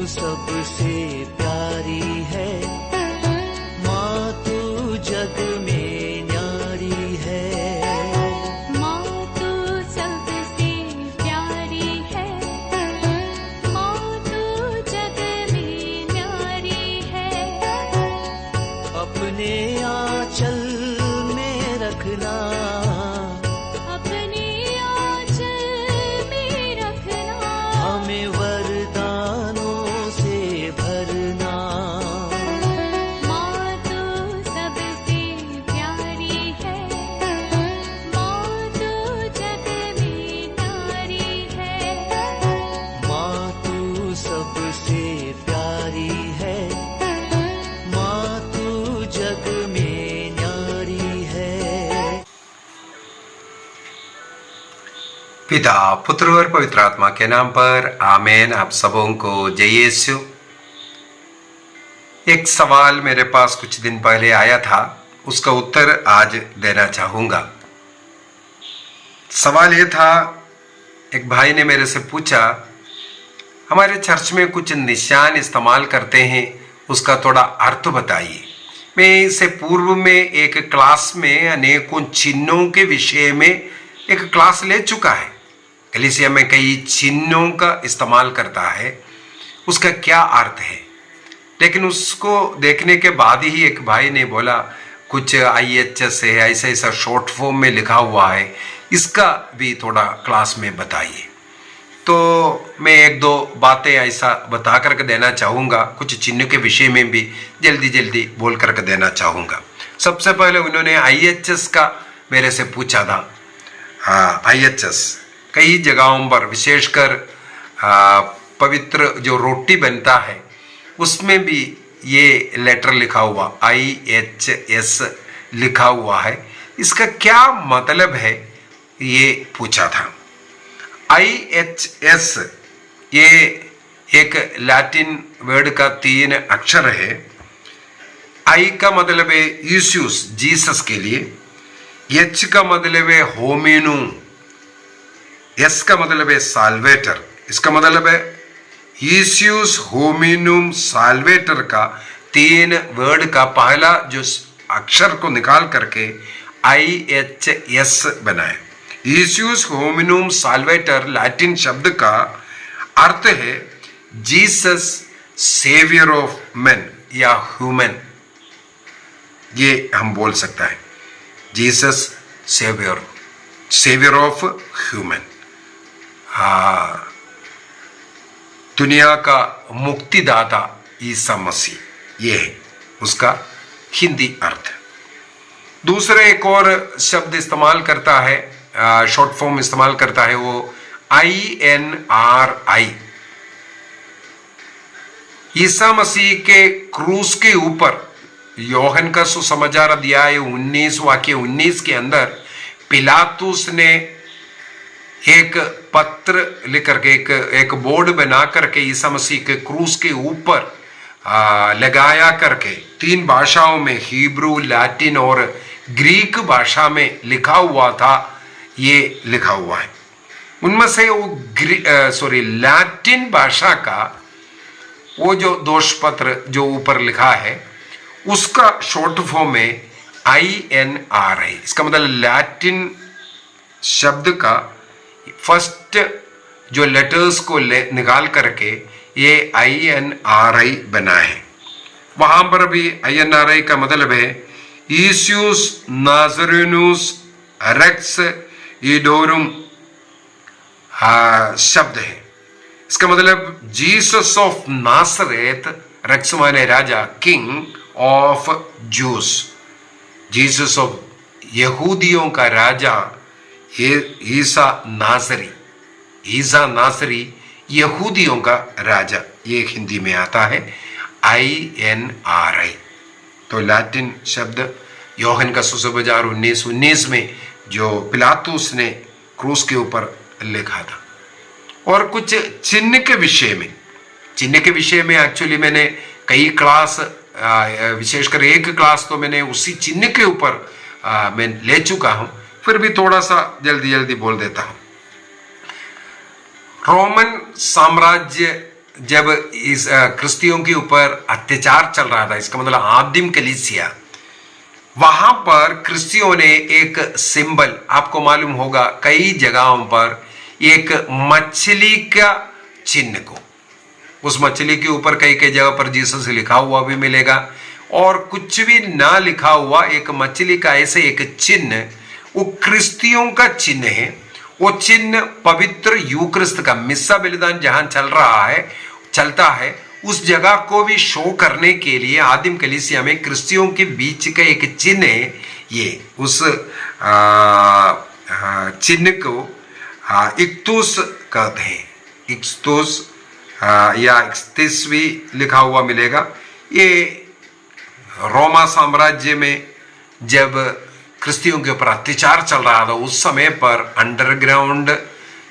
सबसे प्यारी है, माँ तू जग में न्यारी है। माँ तू सबसे प्यारी है, माँ तू जग में न्यारी है। अपने आंचल में रखना, अपने आंचल में रखना, हमें वरदानों से भरना। माँ तू सबसे प्यारी है, माँ तू जग में न्यारी है। माँ तू सबसे प्यारी है, माँ तू जग में न्यारी है। पिता, पुत्र और पवित्र आत्मा के नाम पर आमीन। आप सबों को जय यीशु। एक सवाल मेरे पास कुछ दिन पहले आया था, उसका उत्तर आज देना चाहूंगा। सवाल ये था, एक भाई ने मेरे से पूछा, हमारे चर्च में कुछ निशान इस्तेमाल करते हैं, उसका थोड़ा अर्थ बताइए। मैं इससे पूर्व में एक क्लास में अनेकों चिन्हों के विषय में एक क्लास ले चुका है। कलीसिया में कई चिन्हों का इस्तेमाल करता है, उसका क्या अर्थ है। लेकिन उसको देखने के बाद ही एक भाई ने बोला, कुछ IHS है, ऐसा ऐसा शॉर्ट फॉर्म में लिखा हुआ है, इसका भी थोड़ा क्लास में बताइए। तो मैं एक दो बातें ऐसा बता करके देना चाहूँगा, कुछ चिन्ह के विषय में भी जल्दी जल्दी बोल करके देना चाहूँगा। सबसे पहले उन्होंने IHS का मेरे से पूछा था। हाँ, IHS कई जगहों पर, विशेषकर पवित्र जो रोटी बनता है उसमें भी ये लेटर लिखा हुआ IHS लिखा हुआ है, इसका क्या मतलब है ये पूछा था। IHS ये एक लैटिन वर्ड का 3 अक्षर है। I का मतलब है यूसूस, जीसस के लिए। H का मतलब है होमिनू, S का मतलब है साल्वेटर। इसका मतलब है यूसूस होमिनुम साल्वेटर का 3 वर्ड का पहला जो अक्षर को निकाल करके IHS बनाए। यूसूस होमिनुम साल्वेटर लैटिन शब्द का अर्थ है जीसस सेवियर ऑफ मैन या ह्यूमन, ये हम बोल सकता है। जीसस सेवियर ऑफ ह्यूमन, हाँ, दुनिया का मुक्तिदाता ईसा मसीह, ये है उसका हिंदी अर्थ। दूसरे एक और शब्द इस्तेमाल करता है, शॉर्ट फॉर्म इस्तेमाल करता है, वो INRI। ईसा मसीह के क्रूस के ऊपर योहन का सुसमाचार अध्याय 19 वाक्य 19 के अंदर पिलातुस ने एक पत्र लिख करके एक बोर्ड बना करके ईसा मसीह के क्रूस के ऊपर लगाया करके 3 भाषाओं में, हिब्रू, लैटिन और ग्रीक भाषा में लिखा हुआ था। ये लिखा हुआ है उनमें से वो लैटिन भाषा का वो जो दोष पत्र जो ऊपर लिखा है उसका शॉर्ट फॉर्म में INRI। इसका मतलब लैटिन शब्द का फर्स्ट जो लेटर्स को निकाल करके ये INRI बना है। वहां पर भी INRI का मतलब है ईसूस नाजरेनुस रेक्स इडोरुम शब्द है। इसका मतलब जीसस ऑफ नासरेत, रेक्स माने राजा, king of Jews, Jesus of यहूदियों का राजा, ईसा नासरी, ईसा नासरी यहूदियों का राजा, ये हिंदी में आता है INRI। तो लैटिन शब्द योहन का सुसमाचार 19:19 में जो पिलातुस ने क्रूस के ऊपर लिखा था। और कुछ चिन्ह के विषय में एक्चुअली मैंने कई क्लास, विशेषकर एक क्लास तो मैंने उसी चिन्ह के ऊपर मैं ले चुका हूं, फिर भी थोड़ा सा जल्दी बोल देता हूं। रोमन साम्राज्य जब इस क्रिस्तियों के ऊपर अत्याचार चल रहा था, इसका मतलब आदिम कलीसिया, वहां पर क्रिस्तियों ने एक सिंबल, आपको मालूम होगा कई जगहों पर एक मछली का चिन्ह को, उस मछली के ऊपर कई कई जगह पर जीसस लिखा हुआ भी मिलेगा, और कुछ भी ना लिखा हुआ एक मछली का ऐसे एक चिन्ह, वो क्रिस्तियों का चिन्ह है। वो चिन्ह पवित्र यूक्रिस्त का मिस्सा बलिदान जहां चलता है उस जगह को भी शो करने के लिए आदिम कलीसिया में क्रिस्तियों के बीच का एक चिन्ह है। ये उस चिन्ह को इक्तुस कहते हैं। इक्तुस या 31वीं लिखा हुआ मिलेगा। ये रोमा साम्राज्य में जब क्रिस्तियों के ऊपर अत्याचार चल रहा था उस समय पर अंडरग्राउंड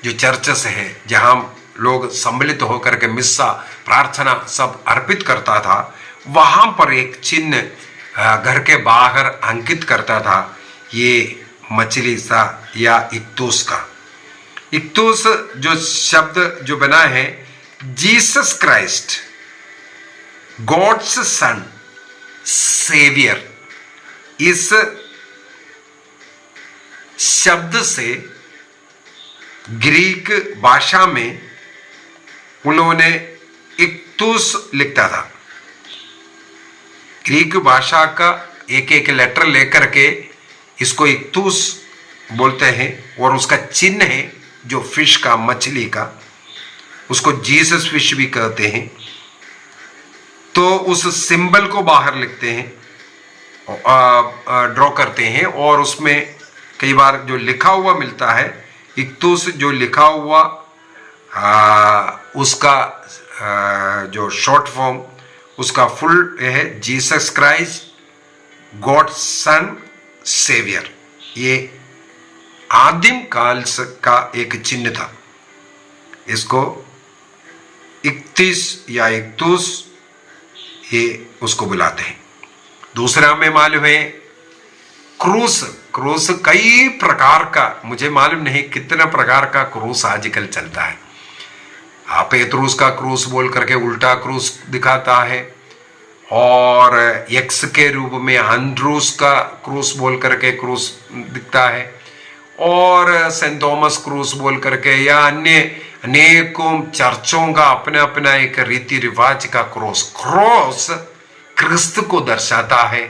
जो चर्चेस है, जहां लोग सम्मिलित होकर के मिस्सा प्रार्थना सब अर्पित करता था, वहां पर एक चिन्ह घर के बाहर अंकित करता था, ये मछली सा या इक्तुस का। इक्तुस जो शब्द जो बना है, जीसस क्राइस्ट गॉड्स सन सेवियर, इस शब्द से ग्रीक भाषा में उन्होंने इक्तुस लिखता था। ग्रीक भाषा का एक एक लेटर लेकर के इसको इक्तुस बोलते हैं, और उसका चिन्ह है जो फिश का, मछली का, उसको जीसस फिश भी कहते हैं। तो उस सिंबल को बाहर लिखते हैं, ड्रॉ करते हैं, और उसमें कई बार जो लिखा हुआ मिलता है, इक्तुस जो लिखा हुआ उसका जो शॉर्ट फॉर्म, उसका फुल है जीसस क्राइस्ट गॉड सन सेवियर। ये आदिम काल का एक चिन्ह था। इसको इक्तिस या इक्तुस ये उसको बुलाते हैं। दूसरा हमें मालूम है क्रूस। क्रूस कई प्रकार का, मुझे मालूम नहीं कितना प्रकार का क्रूस आजकल चलता है। पेतरूस का क्रूस बोल करके उल्टा क्रूस दिखाता है, और एक्स के रूप में अंड्रूस का क्रूस बोल करके क्रूस दिखता है, और सेंट थॉमस क्रूस बोल करके, या अन्य अनेकों चर्चों का अपना अपना एक रीति रिवाज का क्रूस। क्रॉस क्रिस्त को दर्शाता है,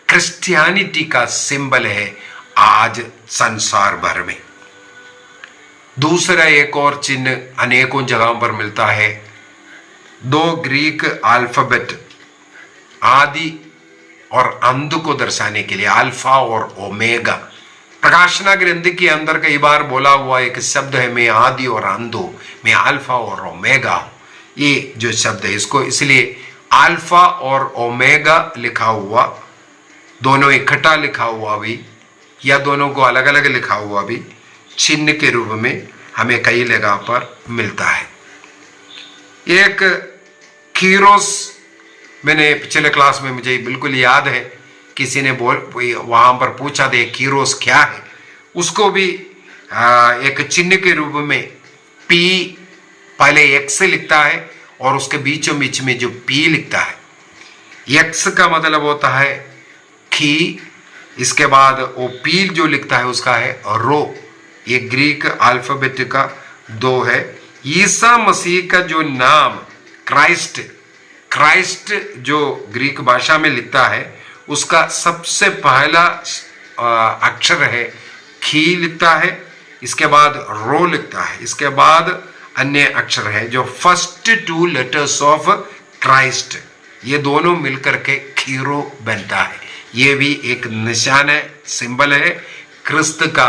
क्रिश्चियनिटी का सिंबल है आज संसार भर में। दूसरा एक और चिन्ह अनेकों जगहों पर मिलता है, 2 ग्रीक अल्फाबेट आदि और अंत को दर्शाने के लिए, अल्फा और ओमेगा। प्रकाशना ग्रंथ के अंदर कई बार बोला हुआ एक शब्द है, मैं आदि और अंधो, मैं अल्फा और ओमेगा हूं। ये जो शब्द है, इसको इसलिए अल्फा और ओमेगा लिखा हुआ, दोनों इकट्ठा लिखा हुआ भी या दोनों को अलग अलग लिखा हुआ भी चिन्ह के रूप में हमें कई जगह पर मिलता है। एक कीरोस, मैंने पिछले क्लास में, मुझे बिल्कुल याद है, किसी ने वहां पर पूछा था कीरोस क्या है, उसको भी एक चिन्ह के रूप में पी, पहले एक्स लिखता है और उसके बीचों बीच में जो पी लिखता है, एक्स का मतलब होता है खी, इसके बाद वो पी जो लिखता है उसका है रो। ये ग्रीक अल्फाबेट का 2 है। ईसा मसीह का जो नाम क्राइस्ट, क्राइस्ट जो ग्रीक भाषा में लिखता है, उसका सबसे पहला अक्षर है खी लिखता है, इसके बाद रो लिखता है, इसके बाद अन्य अक्षर है जो फर्स्ट 2 लेटर्स ऑफ क्राइस्ट, ये दोनों मिलकर के खीरो बनता है। ये भी एक निशान है, सिंबल है क्रिस्त का,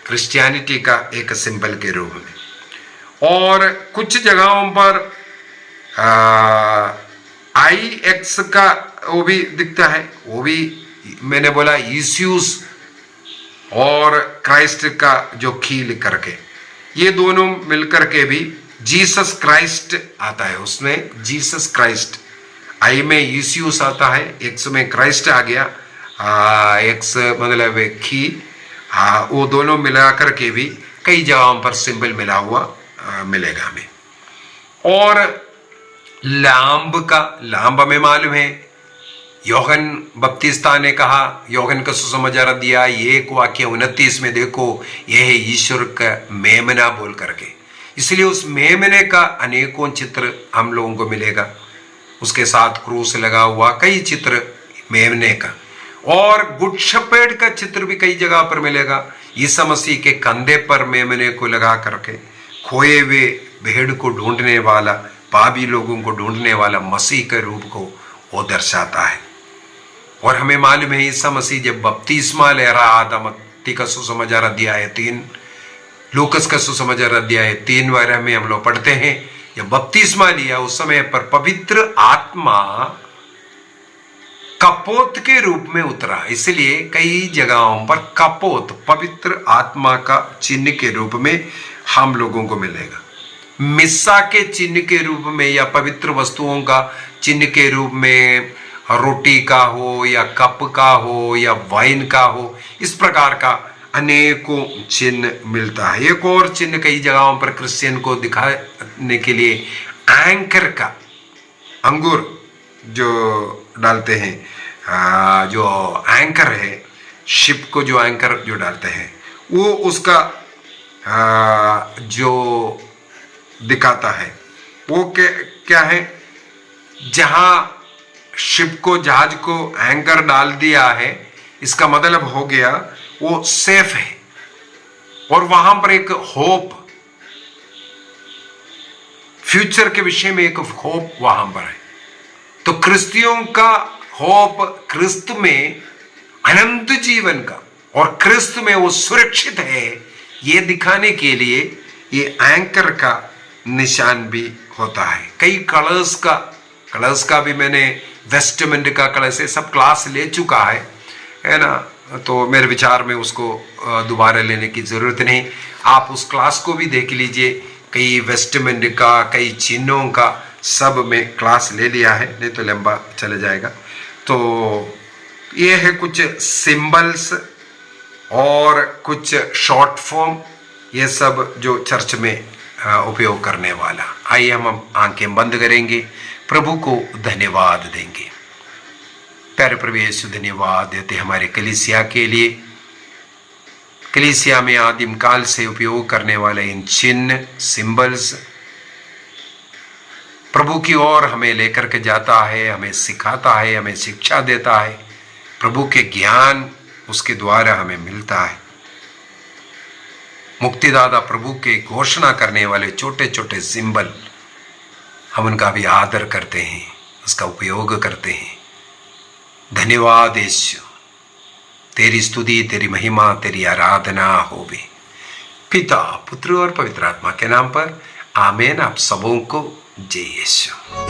क्रिश्चियनिटी का एक सिंबल के रूप में। और कुछ जगहों पर IX का वो भी दिखता है, वो भी मैंने बोला यीशुस और क्राइस्ट का जो खी लिख करके, ये दोनों मिलकर के भी जीसस क्राइस्ट आता है। उसमें जीसस क्राइस्ट, आई में यीशुस आता है, एक्स में क्राइस्ट आ गया, एक्स मतलब खी, वो दोनों मिला करके भी कई जगहों पर सिंबल मिला हुआ मिलेगा हमें। और लांब हमें मालूम है, योहन बपतिस्ता ने कहा, योहन का सुसमाचार दिया 1:29 में, देखो यह है ईश्वर का मेमना बोल करके। इसलिए उस मेमने का अनेकों चित्र हम लोगों को मिलेगा, उसके साथ क्रूस लगा हुआ कई चित्र मेमने का, और गुड शेपर्ड का चित्र भी कई जगह पर मिलेगा। ईसा मसीह के कंधे पर मेमने को लगा करके खोए हुए भेड़ को ढूंढने वाला, पापी लोगों को ढूंढने वाला मसीह के रूप को वो दर्शाता है। और हमें मालूम है ईसा मसीह जब बपतिस्मा ले रहा था, मत्ती का सुसमाचार अध्याय 3, लूकस का सुसमाचार अध्याय 3 वगैरह में हम लोग पढ़ते हैं, जब बपतिस्मा लिया उस समय पर पवित्र आत्मा कपोत के रूप में उतरा। इसलिए कई जगहों पर कपोत पवित्र आत्मा का चिन्ह के रूप में हम लोगों को मिलेगा। मिस्सा के चिन्ह के रूप में या पवित्र वस्तुओं का चिन्ह के रूप में रोटी का हो या कप का हो या वाइन का हो, इस प्रकार का अनेकों चिन्ह मिलता है। एक और चिन्ह कई जगहों पर क्रिश्चियन को दिखाने के लिए एंकर का, अंगूर जो डालते हैं, जो एंकर है, शिप को जो एंकर जो डालते हैं, वो उसका जो दिखाता है वो क्या है, जहां शिप को, जहाज को एंकर डाल दिया है, इसका मतलब हो गया वो सेफ है, और वहां पर एक होप, फ्यूचर के विषय में एक होप वहां पर है। तो क्रिस्तियों का होप क्रिस्त में अनंत जीवन का, और क्रिस्त में वो सुरक्षित है, ये दिखाने के लिए ये एंकर का निशान भी होता है। कई कलर्स का भी मैंने वेस्टमिंट का कलर से सब क्लास ले चुका है ना, तो मेरे विचार में उसको दोबारा लेने की जरूरत नहीं। आप उस क्लास को भी देख लीजिए, कई वेस्टमिंट का, कई चिन्हों का सब में क्लास ले लिया है, नहीं तो लंबा चले जाएगा। तो ये है कुछ सिंबल्स और कुछ शॉर्ट फॉर्म, ये सब जो चर्च में उपयोग करने वाला। आइए हम आंखें बंद करेंगे, प्रभु को धन्यवाद देंगे। प्यारे प्रभु यीशु, धन्यवाद देते हमारे कलीसिया के लिए, कलीसिया में आदिम काल से उपयोग करने वाले इन चिन्ह, सिंबल्स प्रभु की ओर हमें लेकर के जाता है, हमें सिखाता है, हमें शिक्षा देता है। प्रभु के ज्ञान उसके द्वारा हमें मिलता है। मुक्तिदाता प्रभु के घोषणा करने वाले छोटे छोटे सिंबल, हम उनका भी आदर करते हैं, उसका उपयोग करते हैं। धन्यवाद यीशु, तेरी स्तुति, तेरी महिमा, तेरी आराधना होवे। पिता, पुत्र और पवित्र आत्मा के नाम पर आमीन। आप सबों को जय यीशु।